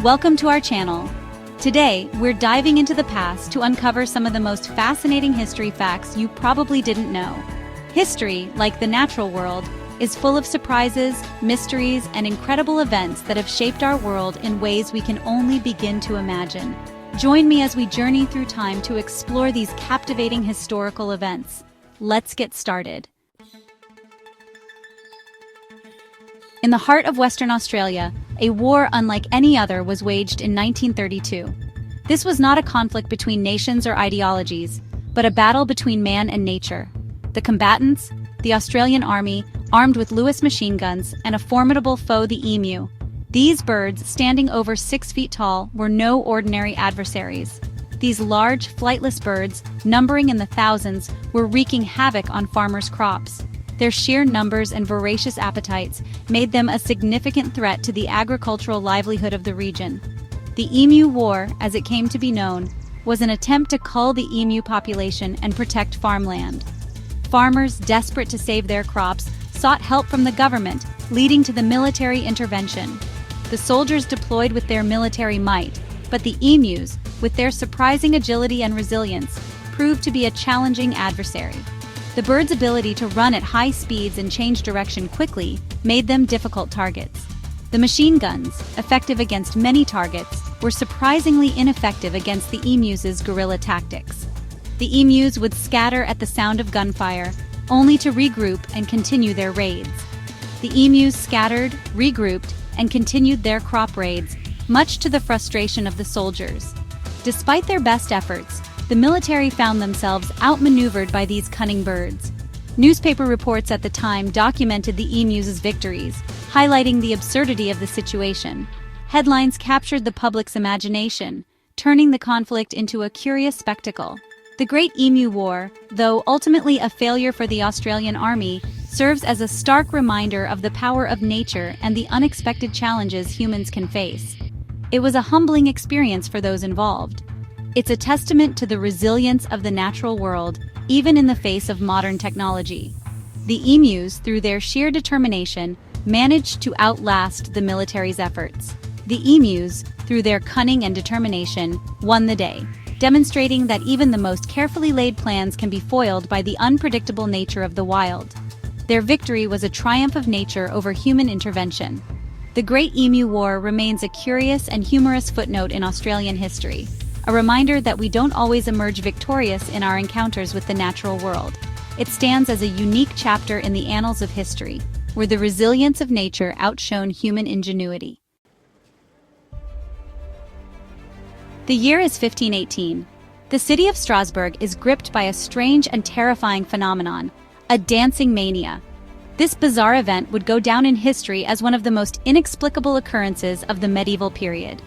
Welcome to our channel. Today, we're diving into the past to uncover some of the most fascinating history facts you probably didn't know. History, like the natural world, is full of surprises, mysteries, and incredible events that have shaped our world in ways we can only begin to imagine. Join me as we journey through time to explore these captivating historical events. Let's get started. In the heart of Western Australia, a war unlike any other was waged in 1932. This was not a conflict between nations or ideologies, but a battle between man and nature. The combatants, the Australian Army, armed with Lewis machine guns, and a formidable foe, the emu. These birds, standing over 6 feet tall, were no ordinary adversaries. These large, flightless birds, numbering in the thousands, were wreaking havoc on farmers' crops. Their sheer numbers and voracious appetites made them a significant threat to the agricultural livelihood of the region. The Emu War, as it came to be known, was an attempt to cull the emu population and protect farmland. Farmers, desperate to save their crops, sought help from the government, leading to the military intervention. The soldiers deployed with their military might, but the emus, with their surprising agility and resilience, proved to be a challenging adversary. The birds' ability to run at high speeds and change direction quickly made them difficult targets. The machine guns, effective against many targets, were surprisingly ineffective against the emus' guerrilla tactics. The emus would scatter at the sound of gunfire, only to regroup and continue their raids. The emus scattered, regrouped, and continued their crop raids, much to the frustration of the soldiers. Despite their best efforts, the military found themselves outmaneuvered by these cunning birds. Newspaper reports at the time documented the emus' victories, highlighting the absurdity of the situation. Headlines captured the public's imagination, turning the conflict into a curious spectacle. The Great Emu War, though ultimately a failure for the Australian Army, serves as a stark reminder of the power of nature and the unexpected challenges humans can face. It was a humbling experience for those involved. It's a testament to the resilience of the natural world, even in the face of modern technology. The emus, through their sheer determination, managed to outlast the military's efforts. The emus, through their cunning and determination, won the day, demonstrating that even the most carefully laid plans can be foiled by the unpredictable nature of the wild. Their victory was a triumph of nature over human intervention. The Great Emu War remains a curious and humorous footnote in Australian history, a reminder that we don't always emerge victorious in our encounters with the natural world. It stands as a unique chapter in the annals of history, where the resilience of nature outshone human ingenuity. The year is 1518. The city of Strasbourg is gripped by a strange and terrifying phenomenon, a dancing mania. This bizarre event would go down in history as one of the most inexplicable occurrences of the medieval period.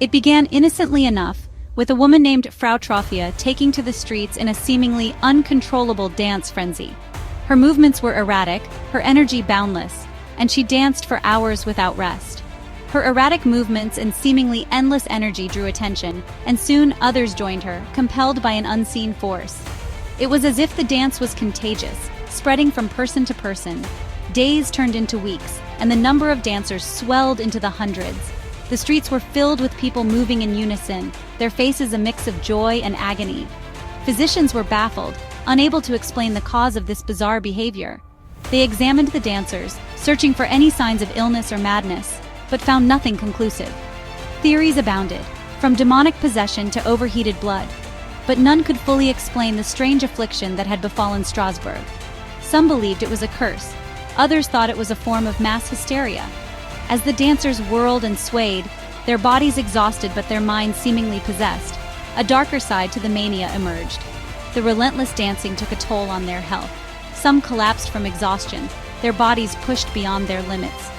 It began innocently enough, with a woman named Frau Trophia taking to the streets in a seemingly uncontrollable dance frenzy. Her movements were erratic, her energy boundless, and she danced for hours without rest. Her erratic movements and seemingly endless energy drew attention, and soon others joined her, compelled by an unseen force. It was as if the dance was contagious, spreading from person to person. Days turned into weeks, and the number of dancers swelled into the hundreds. The streets were filled with people moving in unison, their faces a mix of joy and agony. Physicians were baffled, unable to explain the cause of this bizarre behavior. They examined the dancers, searching for any signs of illness or madness, but found nothing conclusive. Theories abounded, from demonic possession to overheated blood, but none could fully explain the strange affliction that had befallen Strasbourg. Some believed it was a curse, others thought it was a form of mass hysteria. As the dancers whirled and swayed, their bodies exhausted but their minds seemingly possessed, a darker side to the mania emerged. The relentless dancing took a toll on their health. Some collapsed from exhaustion, their bodies pushed beyond their limits.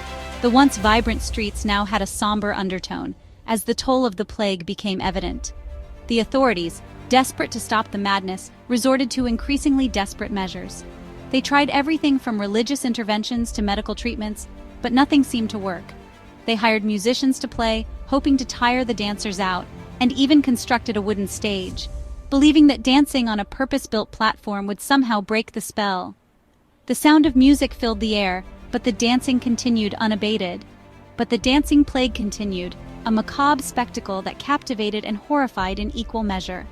The once vibrant streets now had a somber undertone, as the toll of the plague became evident. The authorities, desperate to stop the madness, resorted to increasingly desperate measures. They tried everything from religious interventions to medical treatments, but nothing seemed to work. They hired musicians to play, hoping to tire the dancers out, and even constructed a wooden stage, believing that dancing on a purpose-built platform would somehow break the spell. The sound of music filled the air, but the dancing continued unabated. But the dancing plague continued, a macabre spectacle that captivated and horrified in equal measure.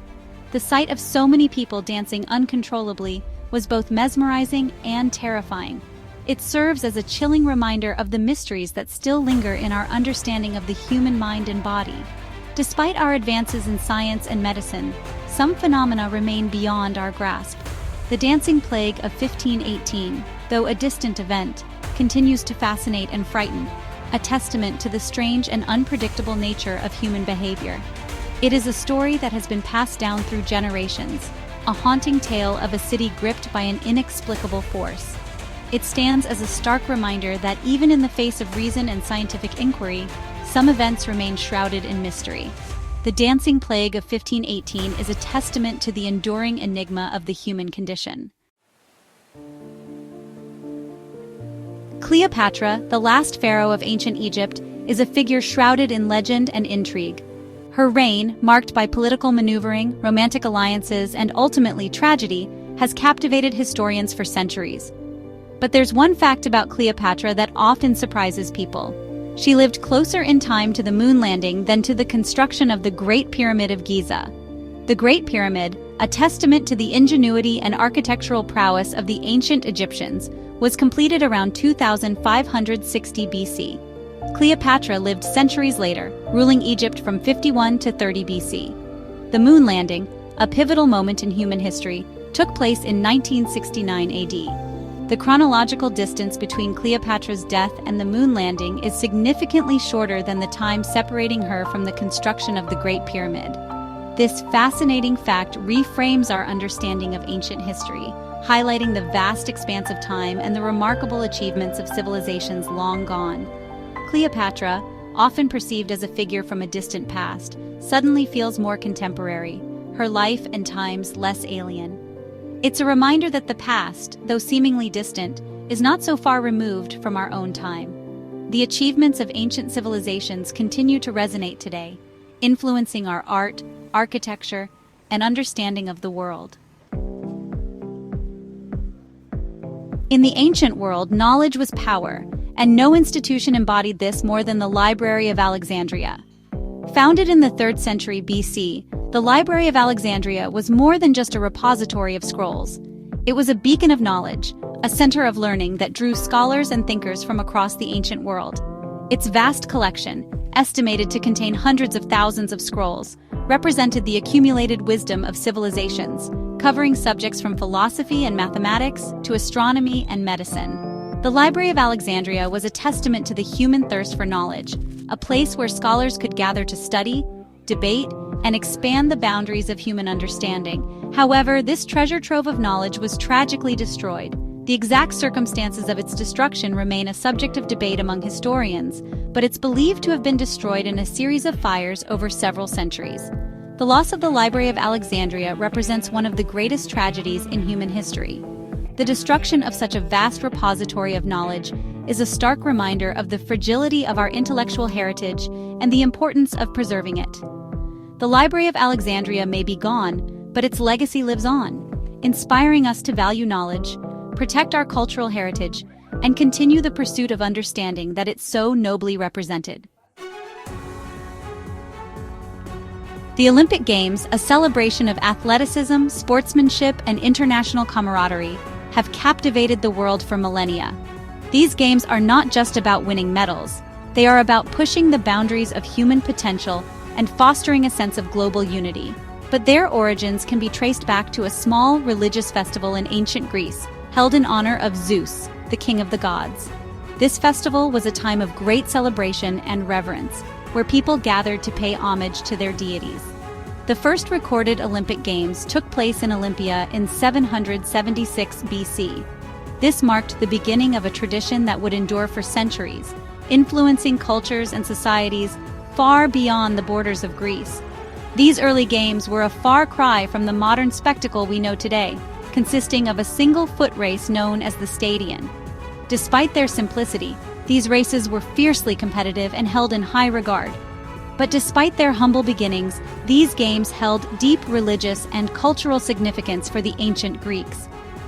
The sight of so many people dancing uncontrollably was both mesmerizing and terrifying. It serves as a chilling reminder of the mysteries that still linger in our understanding of the human mind and body. Despite our advances in science and medicine, some phenomena remain beyond our grasp. The dancing plague of 1518, though a distant event, continues to fascinate and frighten, a testament to the strange and unpredictable nature of human behavior. It is a story that has been passed down through generations, a haunting tale of a city gripped by an inexplicable force. It stands as a stark reminder that even in the face of reason and scientific inquiry, some events remain shrouded in mystery. The dancing plague of 1518 is a testament to the enduring enigma of the human condition. Cleopatra, the last pharaoh of ancient Egypt, is a figure shrouded in legend and intrigue. Her reign, marked by political maneuvering, romantic alliances, and ultimately tragedy, has captivated historians for centuries. But there's one fact about Cleopatra that often surprises people. She lived closer in time to the moon landing than to the construction of the Great Pyramid of Giza. The Great Pyramid, a testament to the ingenuity and architectural prowess of the ancient Egyptians, was completed around 2560 BC. Cleopatra lived centuries later, ruling Egypt from 51 to 30 BC. The moon landing, a pivotal moment in human history, took place in 1969 AD. The chronological distance between Cleopatra's death and the moon landing is significantly shorter than the time separating her from the construction of the Great Pyramid. This fascinating fact reframes our understanding of ancient history, highlighting the vast expanse of time and the remarkable achievements of civilizations long gone. Cleopatra, often perceived as a figure from a distant past, suddenly feels more contemporary, her life and times less alien. It's a reminder that the past, though seemingly distant, is not so far removed from our own time. The achievements of ancient civilizations continue to resonate today, influencing our art, architecture, and understanding of the world. In the ancient world, knowledge was power, and no institution embodied this more than the Library of Alexandria. Founded in the 3rd century BC, the Library of Alexandria was more than just a repository of scrolls. It was a beacon of knowledge, a center of learning that drew scholars and thinkers from across the ancient world. Its vast collection, estimated to contain hundreds of thousands of scrolls, represented the accumulated wisdom of civilizations, covering subjects from philosophy and mathematics to astronomy and medicine. The Library of Alexandria was a testament to the human thirst for knowledge, a place where scholars could gather to study, debate, and expand the boundaries of human understanding. However, this treasure trove of knowledge was tragically destroyed. The exact circumstances of its destruction remain a subject of debate among historians, but it's believed to have been destroyed in a series of fires over several centuries. The loss of the Library of Alexandria represents one of the greatest tragedies in human history. The destruction of such a vast repository of knowledge is a stark reminder of the fragility of our intellectual heritage and the importance of preserving it. The Library of Alexandria may be gone, but its legacy lives on, inspiring us to value knowledge, protect our cultural heritage, and continue the pursuit of understanding that it so nobly represented. The Olympic Games, a celebration of athleticism, sportsmanship, and international camaraderie, have captivated the world for millennia. These games are not just about winning medals. They are about pushing the boundaries of human potential and fostering a sense of global unity. But their origins can be traced back to a small religious festival in ancient Greece, held in honor of Zeus, the king of the gods. This festival was a time of great celebration and reverence, where people gathered to pay homage to their deities. The first recorded Olympic Games took place in Olympia in 776 BC. This marked the beginning of a tradition that would endure for centuries, influencing cultures and societies far beyond the borders of Greece. These early games were a far cry from the modern spectacle we know today, consisting of a single foot race known as the stadion. Despite their simplicity, these races were fiercely competitive and held in high regard. But despite their humble beginnings, these games held deep religious and cultural significance for the ancient Greeks.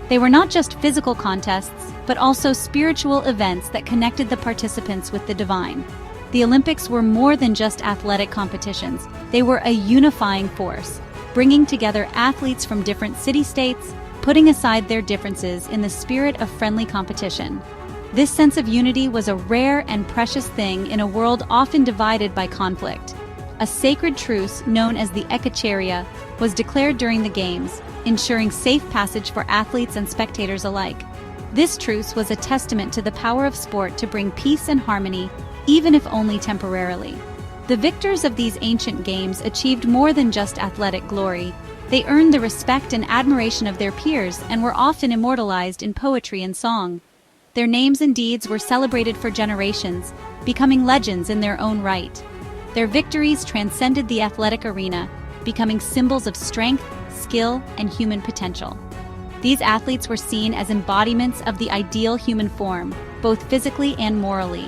They were not just physical contests, but also spiritual events that connected the participants with the divine. The Olympics were more than just athletic competitions. They were a unifying force, bringing together athletes from different city-states, putting aside their differences in the spirit of friendly competition. This sense of unity was a rare and precious thing in a world often divided by conflict. A sacred truce, known as the Ekacharya, was declared during the Games, ensuring safe passage for athletes and spectators alike. This truce was a testament to the power of sport to bring peace and harmony, even if only temporarily. The victors of these ancient games achieved more than just athletic glory. They earned the respect and admiration of their peers and were often immortalized in poetry and song. Their names and deeds were celebrated for generations, becoming legends in their own right. Their victories transcended the athletic arena, becoming symbols of strength, skill, and human potential. These athletes were seen as embodiments of the ideal human form, both physically and morally.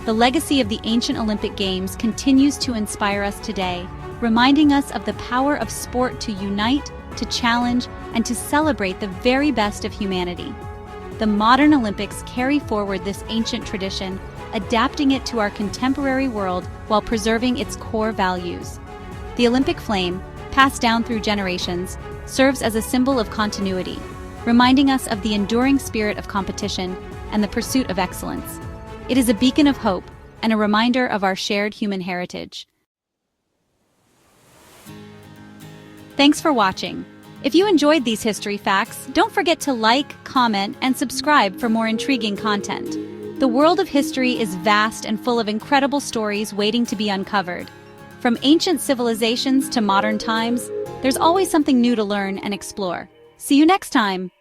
The legacy of the ancient Olympic Games continues to inspire us today, reminding us of the power of sport to unite, to challenge, and to celebrate the very best of humanity. The modern Olympics carry forward this ancient tradition, adapting it to our contemporary world while preserving its core values. The Olympic flame, passed down through generations, serves as a symbol of continuity, reminding us of the enduring spirit of competition and the pursuit of excellence. It is a beacon of hope and a reminder of our shared human heritage. Thanks for watching. If you enjoyed these history facts, don't forget to like, comment, and subscribe for more intriguing content. The world of history is vast and full of incredible stories waiting to be uncovered. From ancient civilizations to modern times, there's always something new to learn and explore. See you next time!